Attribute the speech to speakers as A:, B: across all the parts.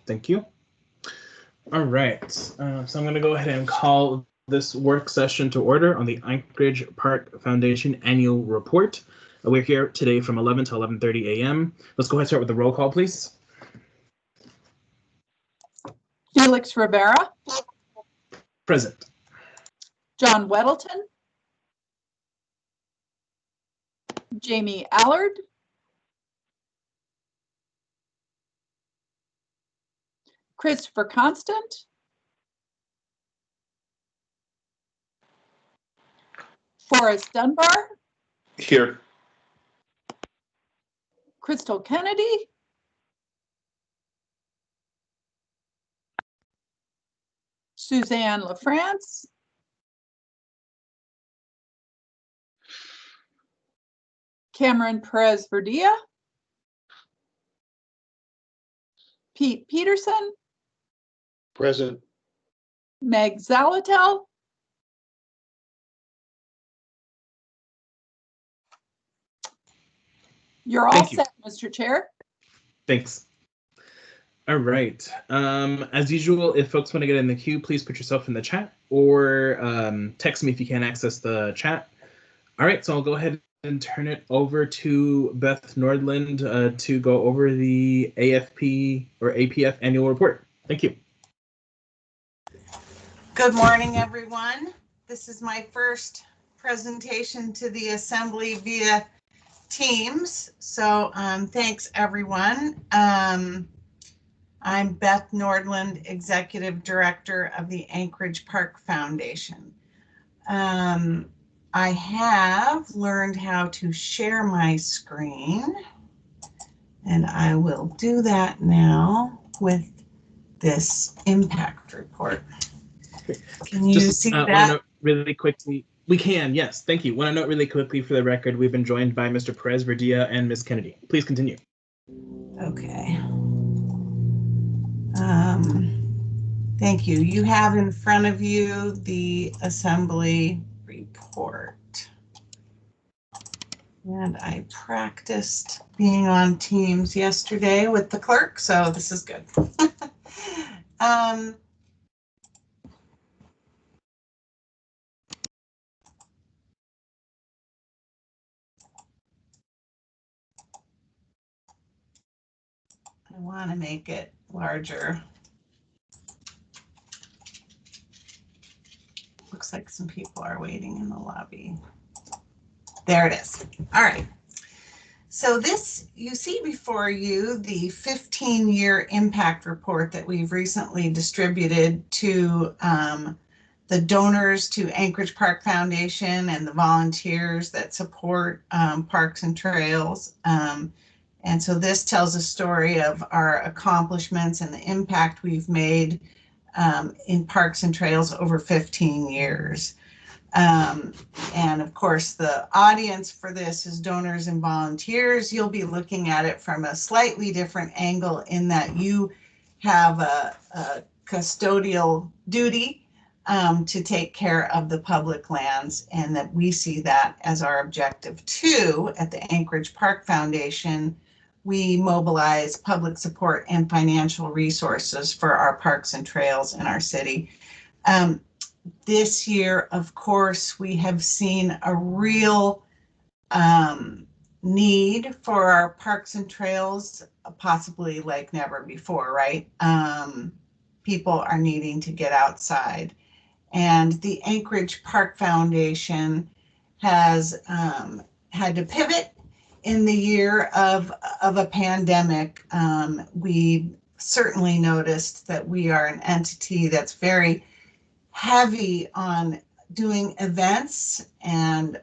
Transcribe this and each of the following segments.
A: Thank you. All right, so I'm going to go ahead and call this work session to order on the Anchorage Park Foundation Annual Report. We're here today from 11 to 11:30 a.m. Let's go ahead and start with the roll call, please.
B: Felix Rivera.
A: Present.
B: John Weddleton. Jamie Allard. Christopher Constant. Forrest Dunbar.
C: Here.
B: Crystal Kennedy. Suzanne LaFrance. Cameron Perez Verdilla. Pete Peterson.
C: Present.
B: Meg Zalatel. You're all
A: Thank you.
B: set, Mr. Chair.
A: Thanks. All right. As usual, if folks want to get in the queue, please put yourself in the chat or text me if you can't access the chat. All right, so I'll go ahead and turn it over to Beth Nordland to go over the AFP or APF annual report. Thank you.
D: Good morning, everyone. This is my first presentation to the Assembly via Teams. So thanks, everyone. I'm Beth Nordland, Executive Director of the Anchorage Park Foundation. I have learned how to share my screen, and I will do that now with this impact report. Can you see that?
A: Want to note really quickly, we can, yes, thank you. Want to note really quickly for the record, we've been joined by Mr. Perez Verdilla and Ms. Kennedy. Please continue.
D: Okay. Thank you. You have in front of you the Assembly report. And I practiced being on Teams yesterday with the clerk, so this is good. I want to make it larger. Looks like some people are waiting in the lobby. There it is. All right. So this, you see before you the 15-year impact report that we've recently distributed to the donors to Anchorage Park Foundation and the volunteers that support parks and trails. And so this tells a story of our accomplishments and the impact we've made in parks and trails over 15 years. And of course, the audience for this is donors and volunteers. You'll be looking at it from a slightly different angle in that you have a custodial duty to take care of the public lands, and that we see that as our objective too. At the Anchorage Park Foundation, we mobilize public support and financial resources for our parks and trails in our city. This year, of course, we have seen a real need for our parks and trails, possibly like never before, right? People are needing to get outside. And the Anchorage Park Foundation has had to pivot in the year of a pandemic. We certainly noticed that we are an entity that's very heavy on doing events and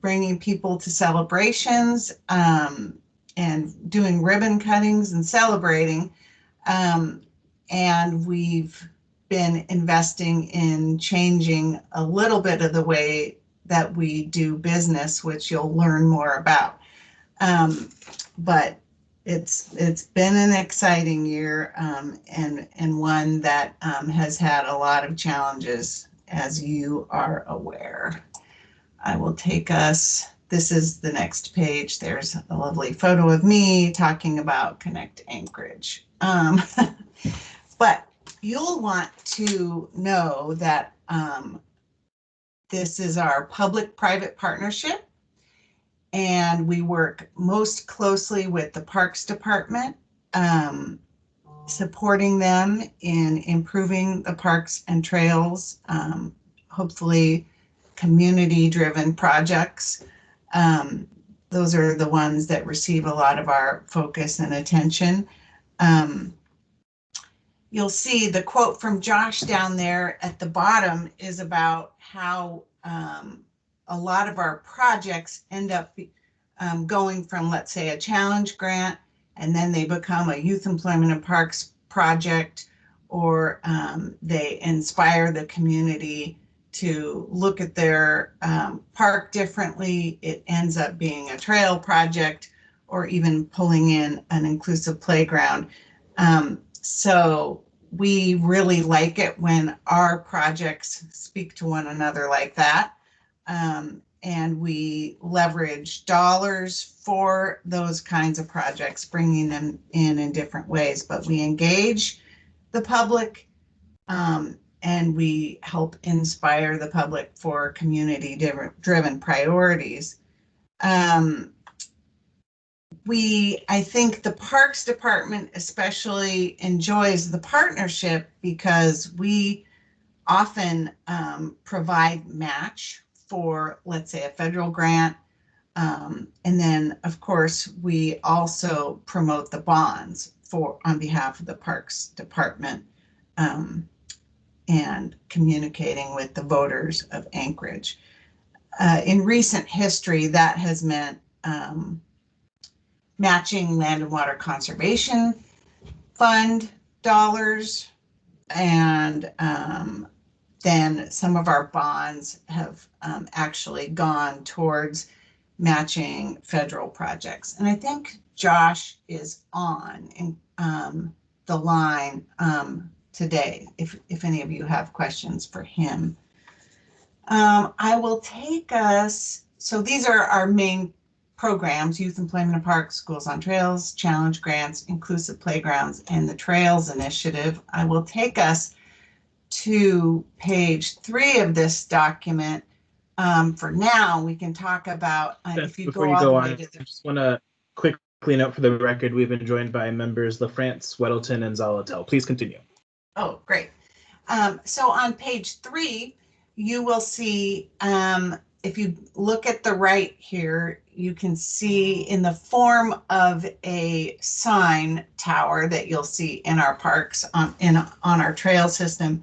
D: bringing people to celebrations and doing ribbon cuttings and celebrating. And we've been investing in changing a little bit of the way that we do business, which you'll learn more about. But it's been an exciting year and one that has had a lot of challenges, as you are aware. I will take us this is the next page. There's a lovely photo of me talking about Connect Anchorage. But you'll want to know that this is our public-private partnership, and we work most closely with the Parks Department, supporting them in improving the parks and trails, hopefully community-driven projects. Those are the ones that receive a lot of our focus and attention. You'll see the quote from Josh down there at the bottom is about how a lot of our projects end up going from, let's say, a challenge grant, and then they become a youth employment and parks project, or they inspire the community to look at their park differently. It ends up being a trail project, or even pulling in an inclusive playground. So we really like it when our projects speak to one another like that. And we leverage dollars for those kinds of projects, bringing them in different ways. But we engage the public, and we help inspire the public for community-driven priorities. I think the Parks Department especially enjoys the partnership because we often provide match for, let's say, a federal grant. And then, of course, we also promote the bonds on behalf of the Parks Department, and communicating with the voters of Anchorage. In recent history, that has meant matching Land and Water Conservation Fund dollars, and then some of our bonds have actually gone towards matching federal projects. And I think Josh is on in the line today, if any of you have questions for him. I will take us, so these are our main programs: Youth Employment and Parks, Schools on Trails, Challenge Grants, Inclusive Playgrounds, and the Trails Initiative. I will take us to page 3 of this document. For now, we can talk about, if you
A: before
D: go
A: you
D: all
A: go
D: the
A: on,
D: way to
A: I just want to quickly note for the record, we've been joined by members LaFrance, Weddleton, and Zalatel. Please continue.
D: Oh, great. So on page 3, you will see, if you look at the right here, you can see in the form of a sign tower that you'll see in our parks on our trail system,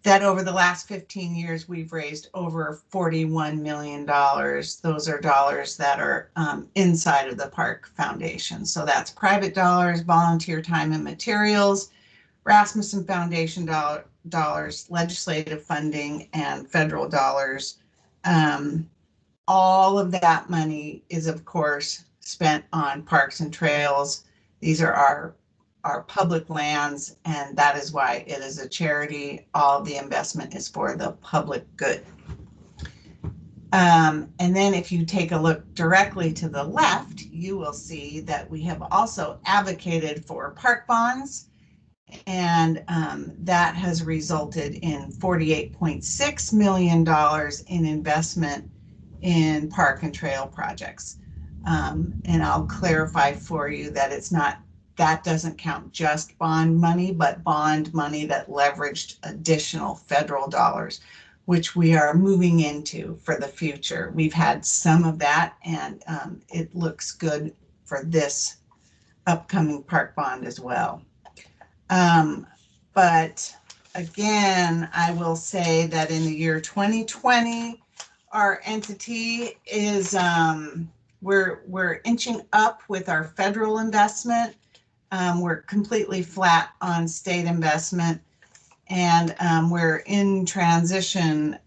D: that over the last 15 years, we've raised over $41 million. Those are dollars that are inside of the Park Foundation. So that's private dollars, volunteer time and materials, Rasmussen Foundation dollars, legislative funding, and federal dollars. All of that money is, of course, spent on parks and trails. These are our public lands, and that is why it is a charity. All the investment is for the public good. And then if you take a look directly to the left, you will see that we have also advocated for park bonds, and that has resulted in $48.6 million in investment in park and trail projects. And I'll clarify for you that that doesn't count just bond money, but bond money that leveraged additional federal dollars, which we are moving into for the future. We've had some of that, and it looks good for this upcoming park bond as well. But again, I will say that in the year 2020, our entity is, we're inching up with our federal investment. We're completely flat on state investment, and we're in transition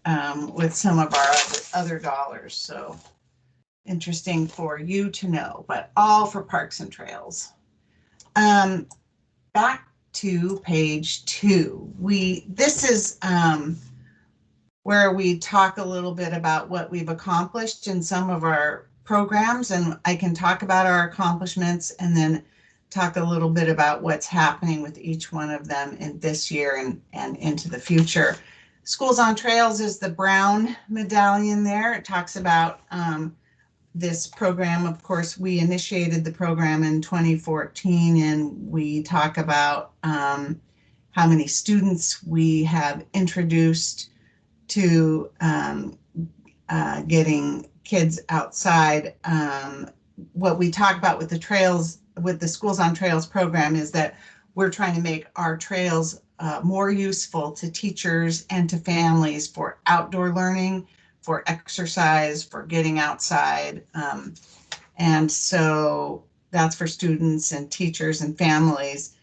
D: with some of our other dollars. So interesting for you to know, but all for parks and trails. Back to page 2. This is where we talk a little bit about what we've accomplished in some of our programs, and I can talk about our accomplishments and then talk a little bit about what's happening with each one of them in this year and into the future. Schools on Trails is the brown medallion there. It talks about this program. Of course, we initiated the program in 2014, and we talk about how many students we have introduced to getting kids outside. What we talk about with the trails, with the Schools on Trails program, is that we're trying to make our trails more useful to teachers and to families for outdoor learning, for exercise, for getting outside. And so that's for students and teachers and families.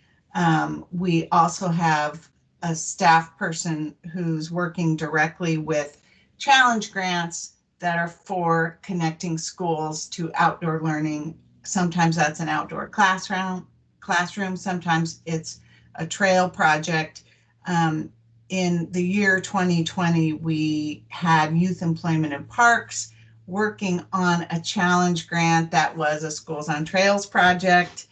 D: We also have a staff person who's working directly with challenge grants that are for connecting schools to outdoor learning. Sometimes that's an outdoor classroom. Sometimes it's a trail project. In the year 2020, we had Youth Employment in Parks working on a challenge grant that was a Schools on Trails project,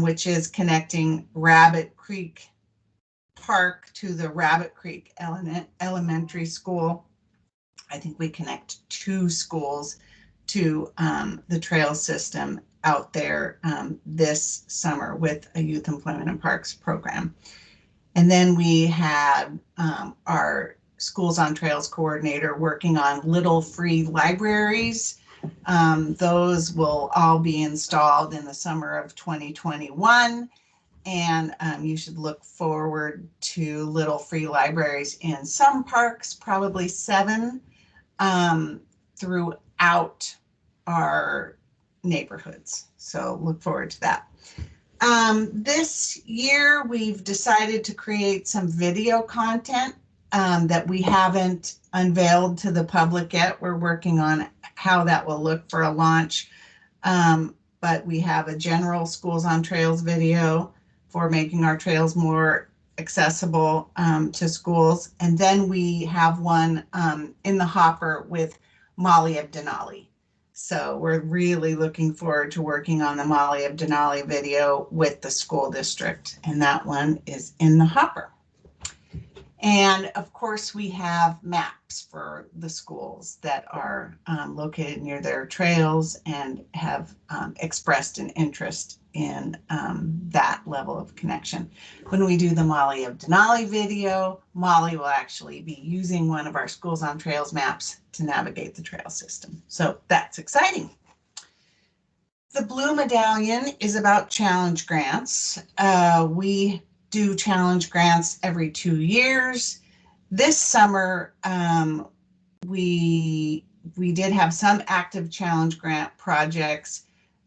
D: which is connecting Rabbit Creek Park to the Rabbit Creek Elementary School. I think we connect 2 schools to the trail system out there this summer with a Youth Employment and Parks program. And then we had our Schools on Trails coordinator working on little free libraries. Those will all be installed in the summer of 2021. And you should look forward to little free libraries in some parks, probably 7 throughout our neighborhoods. So look forward to that. This year, we've decided to create some video content that we haven't unveiled to the public yet. We're working on how that will look for a launch. But we have a general Schools on Trails video for making our trails more accessible to schools. And then we have one in the hopper with Molly of Denali. So we're really looking forward to working on the Molly of Denali video with the school district, and that one is in the hopper. And of course, we have maps for the schools that are located near their trails and have expressed an interest in that level of connection. When we do the Molly of Denali video, Molly will actually be using one of our Schools on Trails maps to navigate the trail system. So that's exciting. The blue medallion is about challenge grants. We do challenge grants every 2 years. This summer, we did have some active challenge grant projects,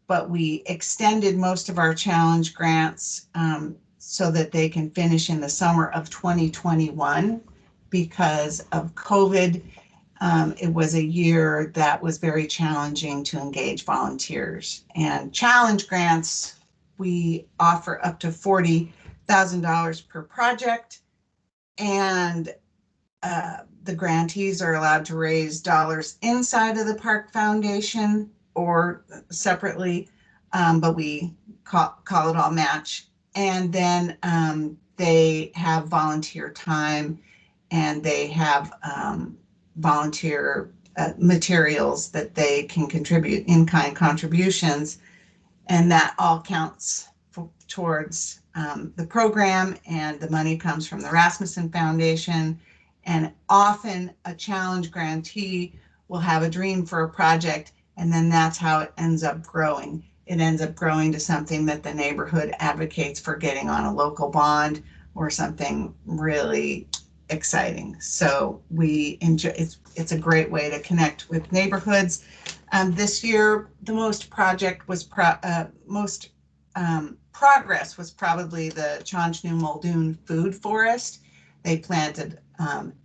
D: but we extended most of our challenge grants so that they can finish in the summer of 2021 because of COVID. It was a year that was very challenging to engage volunteers. And challenge grants, we offer up to $40,000 per project, and the grantees are allowed to raise dollars inside of the Park Foundation or separately, but we call it all match. And then they have volunteer time, and they have volunteer materials that they can contribute, in-kind contributions, and that all counts towards the program, and the money comes from the Rasmussen Foundation. And often a challenge grantee will have a dream for a project, and then that's how it ends up growing. It ends up growing to something that the neighborhood advocates for getting on a local bond or something really exciting. So we enjoy, it's a great way to connect with neighborhoods. This year, the most progress was probably the Chanchnu Muldoon Food Forest. They planted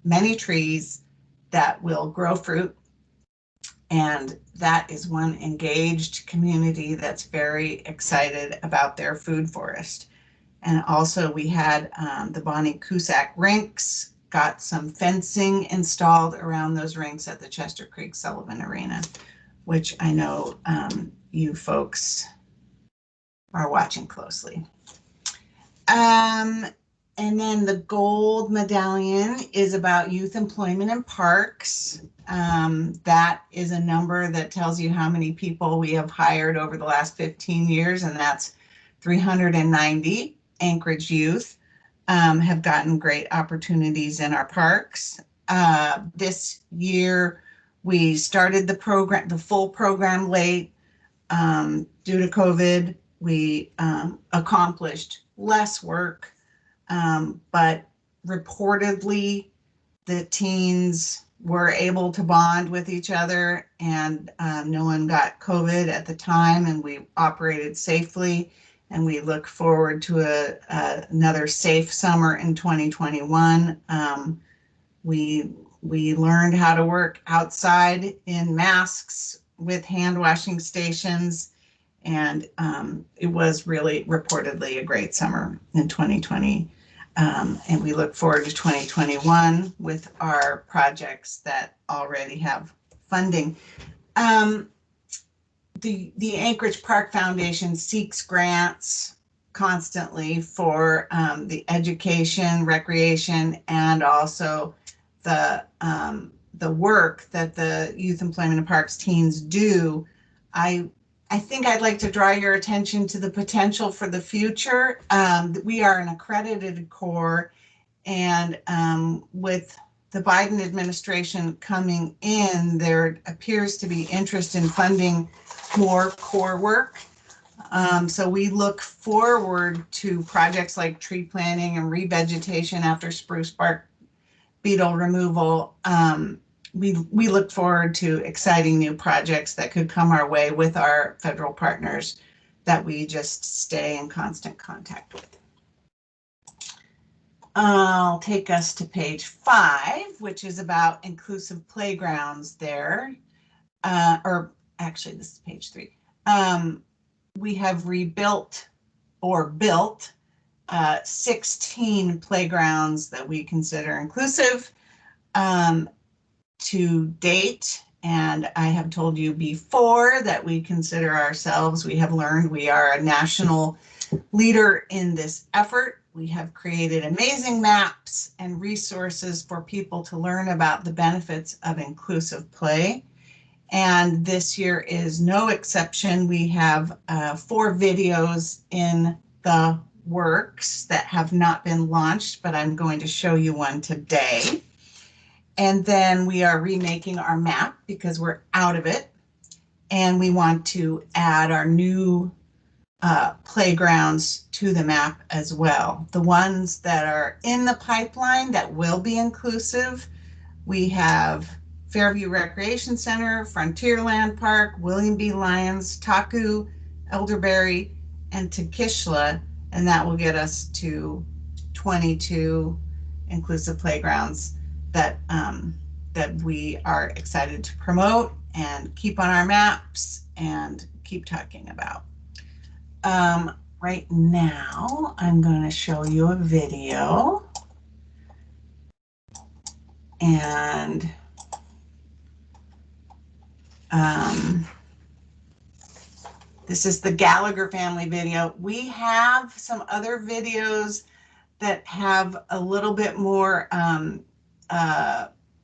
D: many trees that will grow fruit, and that is one engaged community that's very excited about their food forest. And also we had the Bonnie Cusack Rinks got some fencing installed around those rinks at the Chester Creek Sullivan Arena, which I know you folks are watching closely. And then the gold medallion is about youth employment in parks. That is a number that tells you how many people we have hired over the last 15 years, and that's 390 Anchorage youth have gotten great opportunities in our parks. This year, we started the program, the full program late. Due to COVID, we accomplished less work, but reportedly the teens were able to bond with each other, and no one got COVID at the time, and we operated safely, and we look forward to another safe summer in 2021. We learned how to work outside in masks with hand washing stations, and it was really reportedly a great summer in 2020. And we look forward to 2021 with our projects that already have funding. The Anchorage Park Foundation seeks grants constantly for the education, recreation, and also the work that the Youth Employment in Parks teens do. I think I'd like to draw your attention to the potential for the future. We are an accredited corps, and with the Biden administration coming in, there appears to be interest in funding more core work. So we look forward to projects like tree planting and revegetation after spruce bark beetle removal. We look forward to exciting new projects that could come our way with our federal partners that we just stay in constant contact with. I'll take us to page 5, which is about inclusive playgrounds there. Or actually, this is page 3. We have rebuilt or built 16 playgrounds that we consider inclusive to date. And I have told you before that we consider ourselves, we have learned we are a national leader in this effort. We have created amazing maps and resources for people to learn about the benefits of inclusive play. And this year is no exception. We have 4 videos in the works that have not been launched, but I'm going to show you one today. And then we are remaking our map because we're out of it. And we want to add our new playgrounds to the map as well. The ones that are in the pipeline that will be inclusive, we have Fairview Recreation Center, Frontierland Park, William B. Lyons, Taku, Elderberry, and Takishla, and that will get us to 22 inclusive playgrounds that we are excited to promote and keep on our maps and keep talking about. Right now, I'm going to show you a video, and this is the Gallagher family video. We have some other videos that have a little bit more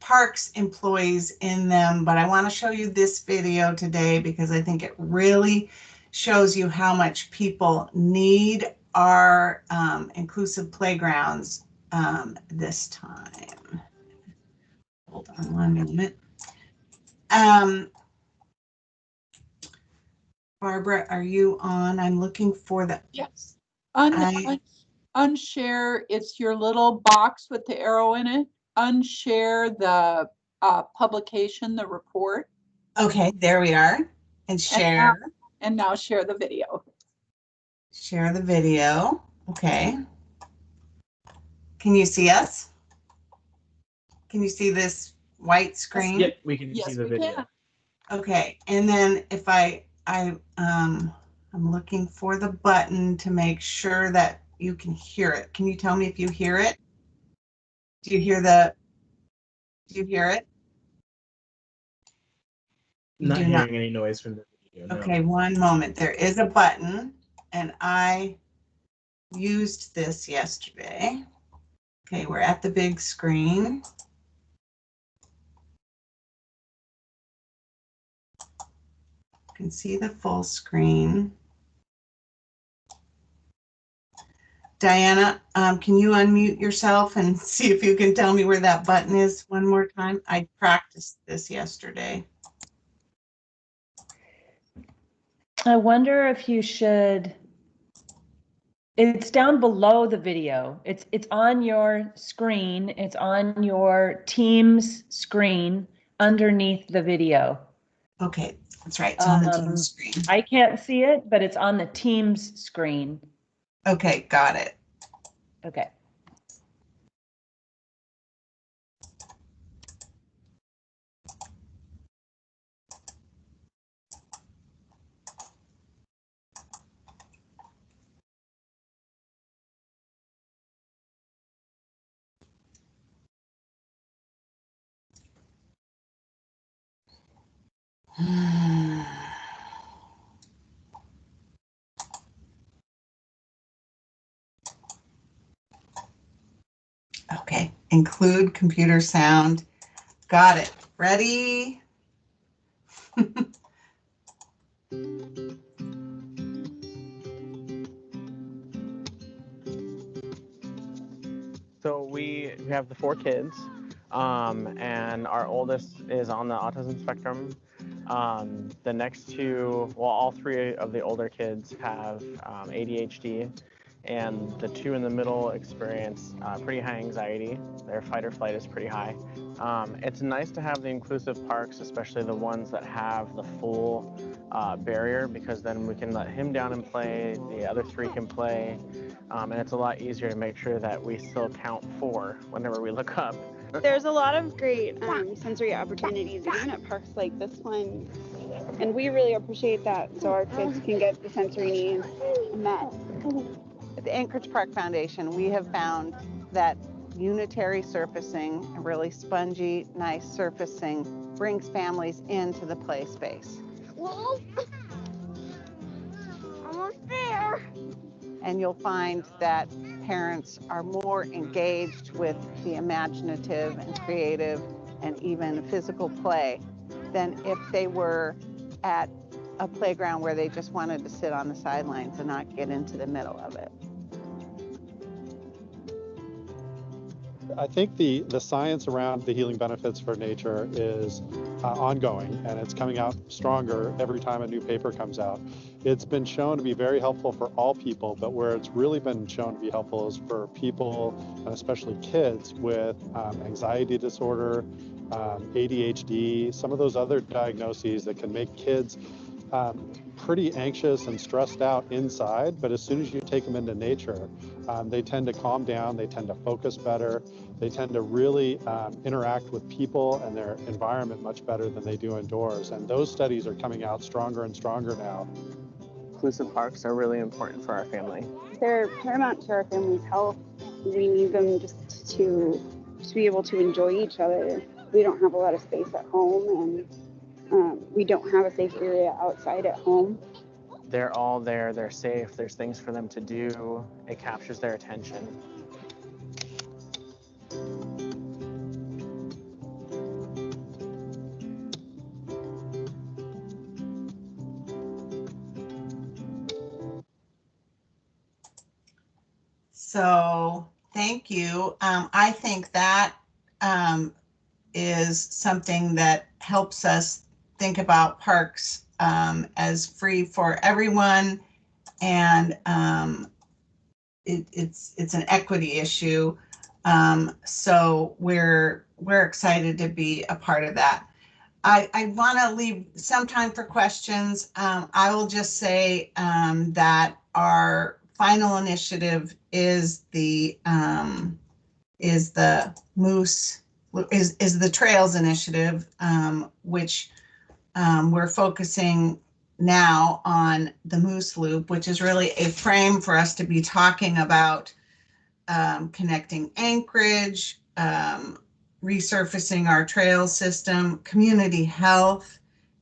D: parks employees in them, but I want to show you this video today because I think it really shows you how much people need our inclusive playgrounds this time. Hold on 1 minute. Barbara, are you on? I'm looking for the.
B: Yes. Unshare, it's your little box with the arrow in it. Unshare the publication, the report.
D: Okay, there we are. And share.
B: And now share the video.
D: Share the video. Okay. Can you see us? Can you see this white screen?
A: Yep, we can see the video.
B: Can.
D: Okay, and then if I'm looking for the button to make sure that you can hear it. Can you tell me if you hear it? Do you hear it? You
A: Not
D: do
A: hearing any noise from the video. No.
D: Okay, one moment. There is a button, and I used this yesterday. Okay, we're at the big screen. You can see the full screen. Diana, can you unmute yourself and see if you can tell me where that button is one more time? I practiced this yesterday.
E: I wonder if you should, it's down below the video. It's on your screen. It's on your Teams screen underneath the video.
D: Okay, that's right. It's on the team screen.
E: I can't see it, but it's on the Teams screen.
D: Okay, got it.
E: Okay.
D: Okay, include computer sound. Got it. Ready?
F: So we have the 4 kids, and our oldest is on the autism spectrum. The next 2, well, all 3 of the older kids have ADHD, and the 2 in the middle experience pretty high anxiety. Their fight or flight is pretty high. It's nice to have the inclusive parks, especially the ones that have the full barrier, because then we can let him down and play, the other 3 can play, and it's a lot easier to make sure that we still count 4 whenever we look up.
G: There's a lot of great sensory opportunities, even at parks like this one, and we really appreciate that, so our kids can get the sensory needs met.
H: At the Anchorage Park Foundation, we have found that unitary surfacing, really spongy, nice surfacing, brings families into the play space.
G: Almost there.
H: And you'll find that parents are more engaged with the imaginative and creative and even physical play than if they were at a playground where they just wanted to sit on the sidelines and not get into the middle of it.
I: I think the science around the healing benefits for nature is ongoing, and it's coming out stronger every time a new paper comes out. It's been shown to be very helpful for all people, but where it's really been shown to be helpful is for people, and especially kids, with anxiety disorder, ADHD, some of those other diagnoses that can make kids pretty anxious and stressed out inside, but as soon as you take them into nature, they tend to calm down, they tend to focus better, they tend to really interact with people and their environment much better than they do indoors. And those studies are coming out stronger and stronger now.
F: Inclusive parks are really important for our family.
G: They're paramount to our family's health. We need them just to be able to enjoy each other. We don't have a lot of space at home, and we don't have a safe area outside at home.
F: They're all there, they're safe, there's things for them to do, it captures their attention.
D: So thank you. I think that is something that helps us think about parks as free for everyone, and it's an equity issue. So we're excited to be a part of that. I want to leave some time for questions. I will just say that our final initiative is the Trails Initiative, which we're focusing now on the Moose Loop, which is really a frame for us to be talking about connecting Anchorage resurfacing our trail system, community health,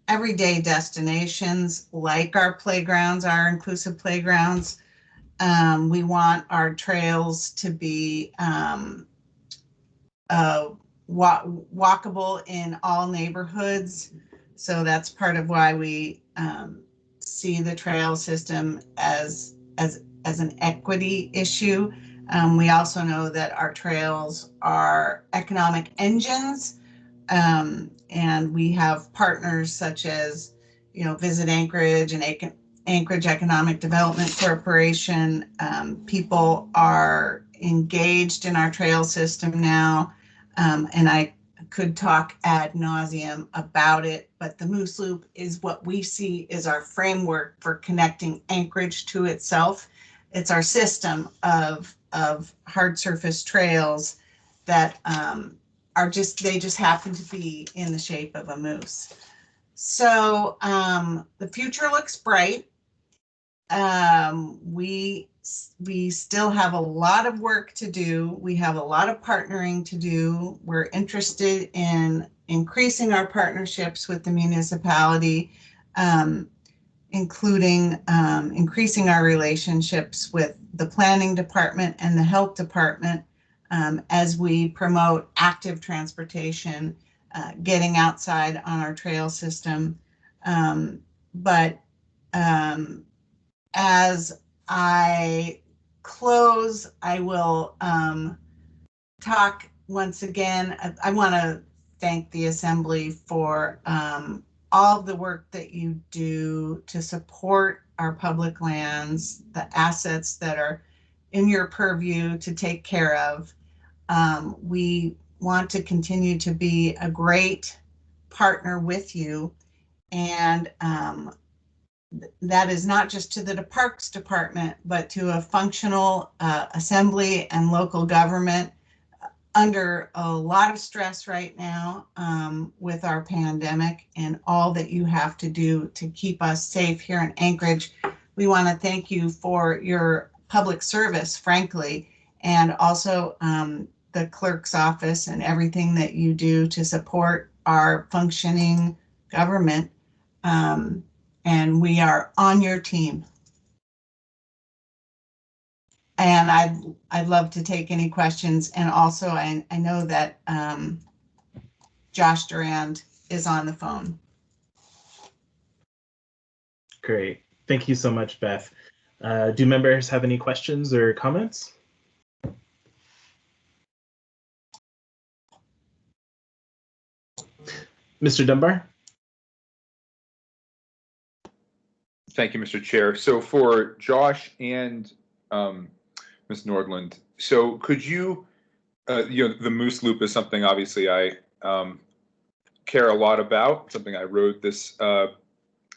D: everyday destinations like our playgrounds, our inclusive playgrounds. We want our trails to be walkable in all neighborhoods. So that's part of why we see the trail system as an equity issue. We also know that our trails are economic engines, and we have partners such as, Visit Anchorage and Anchorage Economic Development Corporation. People are engaged in our trail system now, and I could talk ad nauseum about it, but the Moose Loop is what we see is our framework for connecting Anchorage to itself. It's our system of hard surface trails that they just happen to be in the shape of a moose. So the future looks bright. We still have a lot of work to do. We have a lot of partnering to do. We're interested in increasing our partnerships with the municipality, including increasing our relationships with the planning department and the health department as we promote active transportation, getting outside on our trail system. But as I close, I will talk once again. I want to thank the Assembly for all of the work that you do to support our public lands, the assets that are in your purview to take care of. We want to continue to be a great partner with you, and that is not just to the Parks Department, but to a functional Assembly and local government under a lot of stress right now with our pandemic and all that you have to do to keep us safe here in Anchorage. We want to thank you for your public service, frankly, and also the clerk's office and everything that you do to support our functioning government. And we are on your team. And I'd love to take any questions. And also, I know that Josh Durand is on the phone.
A: Great. Thank you so much, Beth. Do members have any questions or comments? Mr. Dunbar?
J: Thank you, Mr. Chair. So for Josh and Ms. Nordland, so could you, the Moose Loop is something obviously I care a lot about, something I wrote this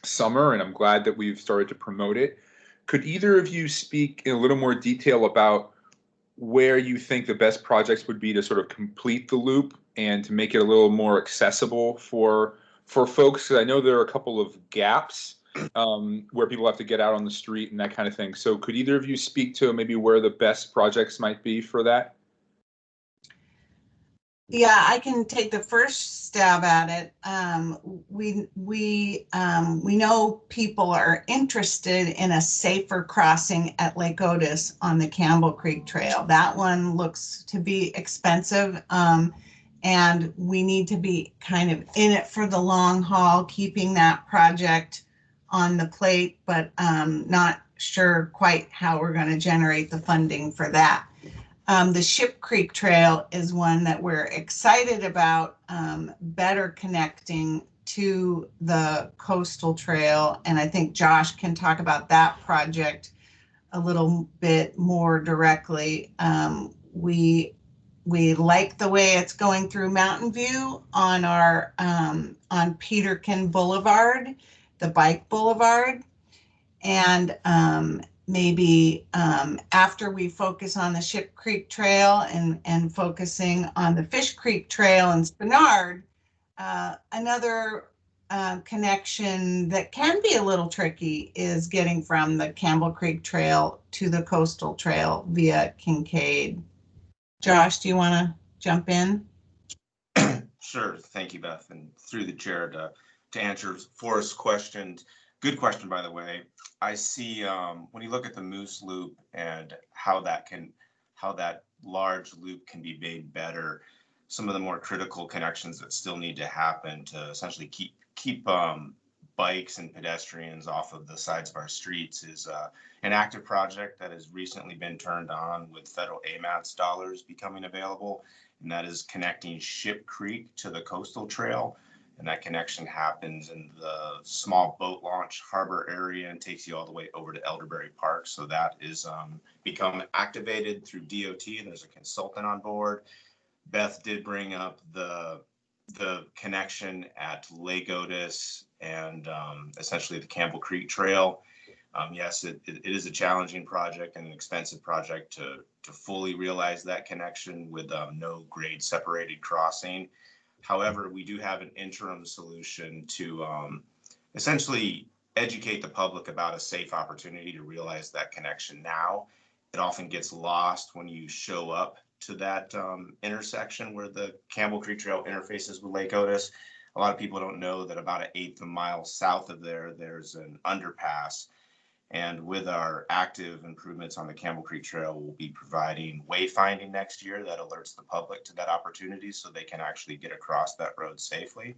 J: summer, and I'm glad that we've started to promote it. Could either of you speak in a little more detail about where you think the best projects would be to sort of complete the loop and to make it a little more accessible for folks? Because I know there are a couple of gaps where people have to get out on the street and that kind of thing. So could either of you speak to maybe where the best projects might be for that?
D: Yeah, I can take the first stab at it. We know people are interested in a safer crossing at Lake Otis on the Campbell Creek Trail. That one looks to be expensive, and we need to be kind of in it for the long haul, keeping that project on the plate, but not sure quite how we're going to generate the funding for that. The Ship Creek Trail is one that we're excited about, better connecting to the coastal trail. And I think Josh can talk about that project a little bit more directly. We like the way it's going through Mountain View on our on Peterkin Boulevard, the bike boulevard. And maybe after we focus on the Ship Creek Trail and focusing on the Fish Creek Trail and Spenard, another connection that can be a little tricky is getting from the Campbell Creek Trail to the Coastal Trail via Kincaid. Josh, do you want to jump in?
K: Sure. Thank you, Beth. And through the chair to answer Forrest's question. Good question, by the way. I see when you look at the Moose Loop and how that large loop can be made better, some of the more critical connections that still need to happen to essentially keep bikes and pedestrians off of the sides of our streets is an active project that has recently been turned on with federal AMATS dollars becoming available, and that is connecting Ship Creek to the coastal trail. And that connection happens in the small boat launch harbor area and takes you all the way over to Elderberry Park. So that is become activated through DOT, and there's a consultant on board. Beth did bring up the connection at Lake Otis and essentially the Campbell Creek Trail. Yes, it is a challenging project and an expensive project to fully realize that connection with no grade separated crossing. However, we do have an interim solution to essentially educate the public about a safe opportunity to realize that connection now. It often gets lost when you show up to that intersection where the Campbell Creek Trail interfaces with Lake Otis. A lot of people don't know that about 1/8 of a mile south of there's an underpass. And with our active improvements on the Campbell Creek Trail, we'll be providing wayfinding next year that alerts the public to that opportunity so they can actually get across that road safely.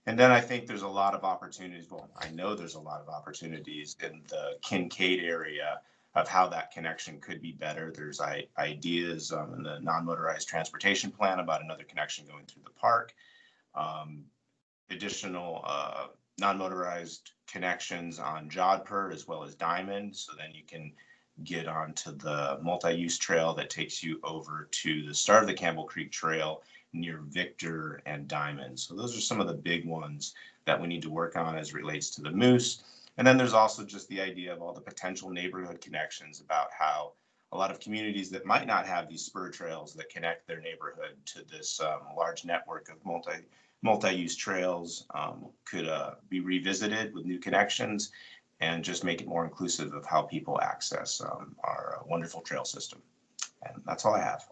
K: And then I think there's a lot of opportunities. Well, I know there's a lot of opportunities in the Kincaid area of how that connection could be better. There's ideas in the non-motorized transportation plan about another connection going through the park. Additional non-motorized connections on Jodhpur as well as Diamond, so then you can get onto the multi-use trail that takes you over to the start of the Campbell Creek Trail near Victor and Diamond. So those are some of the big ones that we need to work on as it relates to the Moose. And then there's also just the idea of all the potential neighborhood connections about how a lot of communities that might not have these spur trails that connect their neighborhood to this large network of multi-use trails could be revisited with new connections and just make it more inclusive of how people access our wonderful trail system. And that's all I have.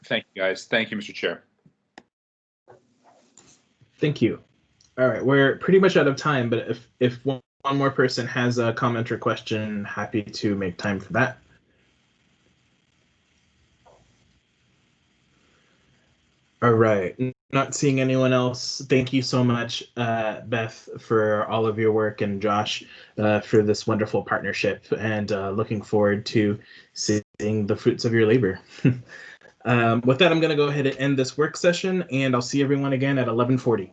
J: Thank you, guys. Thank you, Mr. Chair.
A: Thank you. All right, we're pretty much out of time, but if one more person has a comment or question, happy to make time for that. All right, not seeing anyone else. Thank you so much, Beth, for all of your work, and Josh for this wonderful partnership, and looking forward to seeing the fruits of your labor. With that, I'm going to go ahead and end this work session, and I'll see everyone again at 11:40.